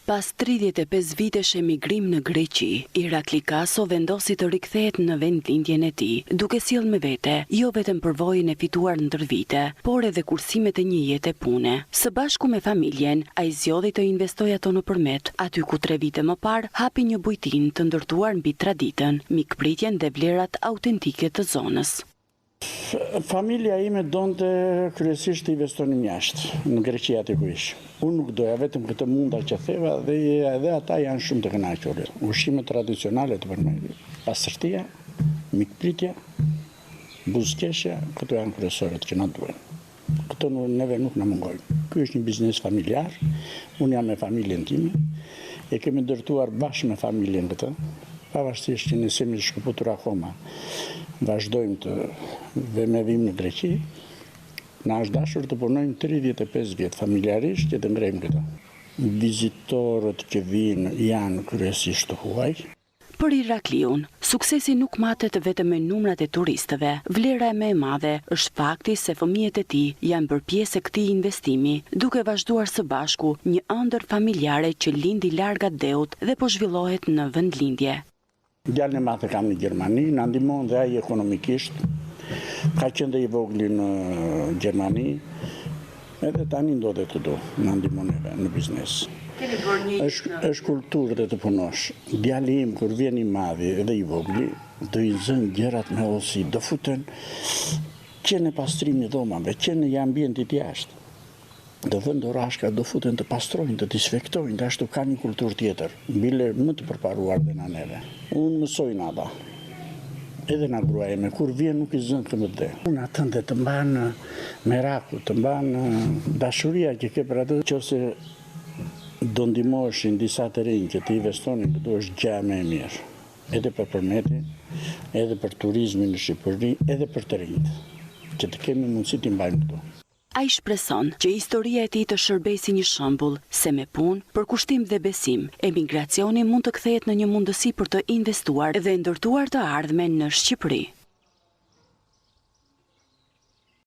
Pas 35 vitesh emigrim në Greqi, Irakli Kaso vendosi të rikthehet në vendlindjen e tij, duke sjellë me vete jo vetëm përvojën e fituar ndër vite, por edhe kursimet e një jete pune. Së bashku me familjen, ai zgjodhi të investojë ato nëpërmet, aty ku 3 vite më parë hapi një bujtinë të ndërtuar mbi traditën, mikpritjen dhe vlerat autentike të zonës. Familja ime donte kryesisht të investonim jashtë, në Greqi aty ku ish. Unë nuk doja, vetëm këtë munda që theva dhe edhe ata janë shumë të kënaqur. Ushqime tradicionale të përmendur, pastërtia, mikpritja, buzëqeshja, këto janë kryesorët që na duhen. Këto neve nuk na mungojnë. Ky është një biznes familjar, unë jam me familjen time, e kemi ndërtuar bashkë me familjen këtë, pavarësisht që ne jemi shkëputur akoma. Vazhdojmë dhe me vim në Greqi, na është dashur të punojmë 35 vjetë familjarisht që të ngrejmë këta. Vizitorët që vinë janë kryesisht të huaj. Për Irakliun, suksesi nuk matet vetëm me numrat e turistëve. Vlera e më e madhe është fakti se fëmijët e tij janë bërë pjesë e këtij investimi, duke vazhduar së bashku një ëndër familjare që lindi larg Deut dhe po zhvillohet në vendlindje. Djalin e madh e kam në Gjermani, na ndihmon dhe ai ekonomikisht. Ka qenë dhe i vogël në Gjermani, edhe tani ndodhet këtu, na ndihmon në biznes. Është kulturë dhe të punosh. Djali im kur vjen i madhi edhe i vogël, do i zën gjërat me osi, do futen që në pastrimi dhomave, që në ambientit jashtë. Do vënë dorashka, do futen të pastrojnë, të disinfektojnë, dhe ashtu ka një kulturë tjetër, bile më të përparuar dhe na neve. Unë mësoj nada, edhe na gruaja ime, kur vjen nuk i zën këmbët dhe. Unë atën dhe të mbanë meraku, të mbanë dashuria që ke për atë, nëse do ndihmoshin disa të rinj që të investonin, këtu është gjë më e mirë. Edhe për përmetin, edhe për turizmin në Shqipëri, edhe për të rinjt, që të kemi mundësi të mbajmë këtu. Ai shpreson që historia e tij të shërbejë si një shembull se me punë, përkushtim dhe besim, emigracioni mund të kthehet në një mundësi për të investuar dhe ndërtuar të ardhmen në Shqipëri.